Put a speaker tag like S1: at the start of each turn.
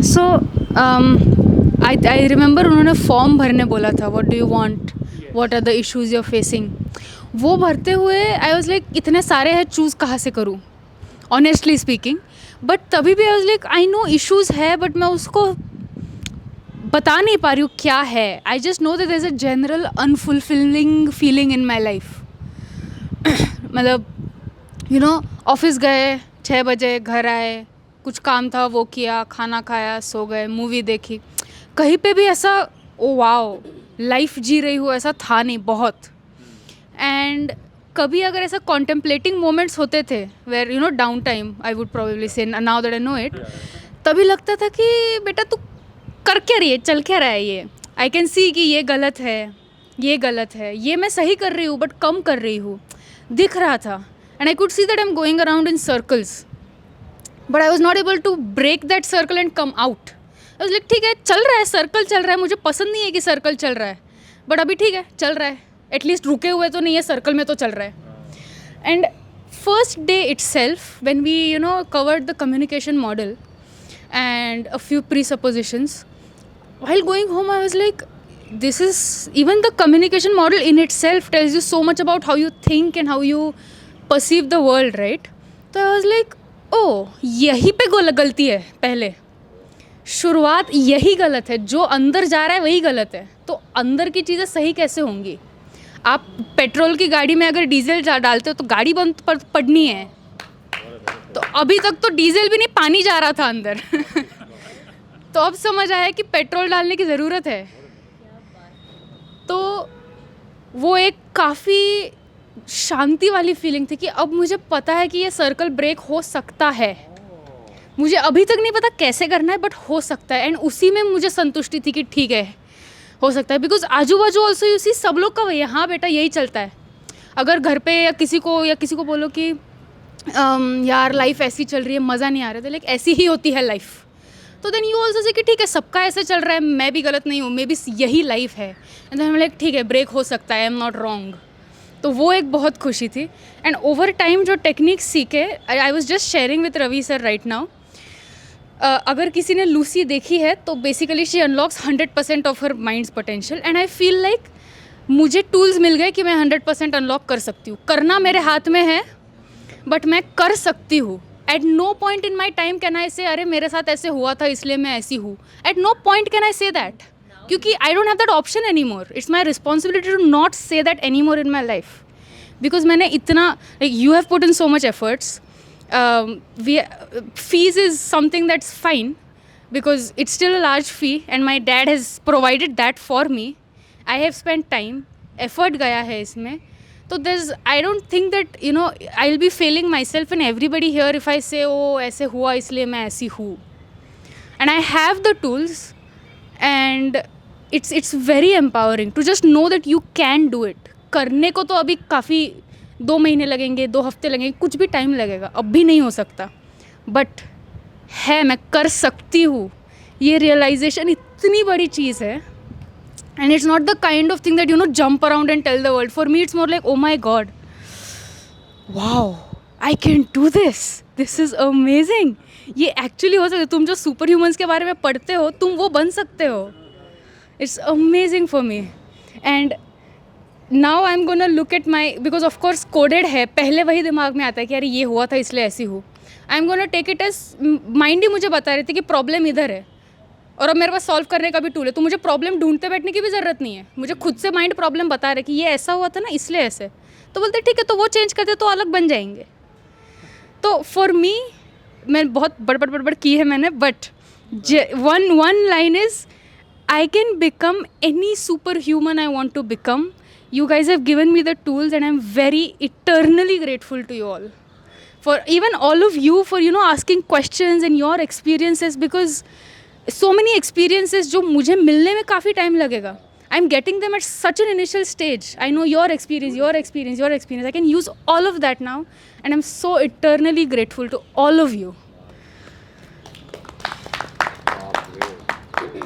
S1: So I remember उन्होंने form भरने बोला था, what do you want, what are the issues you are facing. वो भरते हुए आई वाज लाइक इतने सारे हैं, चूज़ कहाँ से करूँ, ऑनेस्टली स्पीकिंग। बट तभी भी I was like I know issues है, बट मैं उसको बता नहीं पा रही हूँ क्या है। I just know that there is a general unfulfilling feeling in my life. मतलब ऑफिस गए, 6 बजे घर आए, कुछ काम था वो किया, खाना खाया, सो गए, मूवी देखी। कहीं पे भी ऐसा ओ वाओ लाइफ जी रही हूँ ऐसा था नहीं बहुत। एंड कभी अगर ऐसा कॉन्टेम्पलेटिंग मोमेंट्स होते थे where down time, I would probably say now that I know it, तभी लगता था कि बेटा तू कर क्या रही है, चल क्या रहा है ये। आई कैन सी कि ये गलत है, ये गलत है, ये मैं सही कर रही हूँ बट कम कर रही हूँ, दिख रहा था। And I could see that I am going around in circles, but I was not able to break that circle and come out. I was like ठीक है, चल रहा है, सर्कल चल रहा है, मुझे पसंद नहीं है कि सर्कल चल रहा है, बट अभी ठीक है, चल रहा है, एटलीस्ट रुके हुए तो नहीं है, सर्कल में तो चल रहा है। And first day itself when we covered the communication model and a few presuppositions, while going home I was like, this is, even the communication model in itself tells you so much about how you think and how you perceive the world, right? तो I was like, oh, यही पे गलती है, पहले शुरुआत यही गलत है, जो अंदर जा रहा है वही गलत है, तो अंदर की चीज़ें सही कैसे होंगी। आप पेट्रोल की गाड़ी में अगर डीजल डालते हो तो गाड़ी बंद पड़नी है, तो अभी तक तो डीजल भी नहीं, पानी जा रहा था अंदर। तो अब समझ आया कि पेट्रोल डालने की ज़रूरत है। तो वो एक काफ़ी शांति वाली फीलिंग थी कि अब मुझे पता है कि ये सर्कल ब्रेक हो सकता है। मुझे अभी तक नहीं पता कैसे करना है, बट हो सकता है। एंड उसी में मुझे संतुष्टि थी कि ठीक है, हो सकता है। बिकॉज आजू बाजू ऑल्सो यू सी, सब लोग का वही है, हाँ बेटा यही चलता है। अगर घर पे या किसी को बोलो कि यार लाइफ ऐसी चल रही है, मज़ा नहीं आ रहा, तो लाइक ऐसी ही होती है लाइफ, तो देन यू ऑल्सो से कि ठीक है, सबका ऐसे चल रहा है, मैं भी गलत नहीं हूँ, मे बी यही लाइफ है। एंड देन लाइक ठीक है, ब्रेक हो सकता है, आई एम नॉट रॉन्ग। तो वो एक बहुत खुशी थी। एंड ओवर टाइम जो टेक्निक्स सीखे, I was just sharing with Ravi sir right now, अगर किसी ने लूसी देखी है तो basically she unlocks 100% of her mind's potential. And I feel like मुझे टूल्स मिल गए कि मैं 100% अनलॉक कर सकती हूँ। करना मेरे हाथ में है, बट मैं कर सकती हूँ। At no point in my time can I say अरे मेरे साथ ऐसे हुआ था इसलिए मैं ऐसी हूँ। At no point can I say that, क्योंकि I don't have that option any more. It's my responsibility to not say that any more in my life, because मैंने इतना, like you have put in so much efforts. Fees is something that's fine because it's still a large fee and my dad has provided that for me. I have spent time, effort gaya hai isme. So I don't think that I'll be failing myself and everybody here if I say oh aise hua isliye main aisi hu. And I have the tools, and it's very empowering to just know that you can do it. करने को तो अभी काफ़ी 2 महीने लगेंगे, 2 हफ्ते लगेंगे, कुछ भी टाइम लगेगा, अब भी नहीं हो सकता, बट है, मैं कर सकती हूँ। ये रियलाइजेशन इतनी बड़ी चीज़ है। And it's not the kind of thing that jump around and tell the world. For me it's more like oh my God, wow, I can do this is amazing. ये एक्चुअली हो सकता है। तुम जो सुपर ह्यूमन्स के बारे में पढ़ते हो, तुम वो बन सकते हो। It's amazing for me. And now I am gonna look at my, because of course coded है, पहले वही दिमाग में आता है कि अरे ये हुआ था इसलिए ऐसी हूँ। I am gonna take it as, mind ही मुझे बता रही थी कि प्रॉब्लम इधर है और अब मेरे पास सॉल्व करने का भी टूल है, तो मुझे प्रॉब्लम ढूंढते बैठने की भी ज़रूरत नहीं है। मुझे खुद से माइंड प्रॉब्लम बता रहा है कि ये ऐसा हुआ था ना इसलिए ऐसे, तो बोलते ठीक है, तो वो चेंज करते तो अलग बन जाएंगे। तो फॉर मी, मैं बहुत बड़बड़ की है मैंने, but one line is I can become any superhuman I want to become. You guys have given me the tools and I'm very eternally grateful to you all. For even all of you for asking questions and your experiences, because so many experiences जो मुझे मिलने में काफ़ी time लगेगा. I'm getting them at such an initial stage. I know your experience. I can use all of that now, and I'm so eternally grateful to all of you.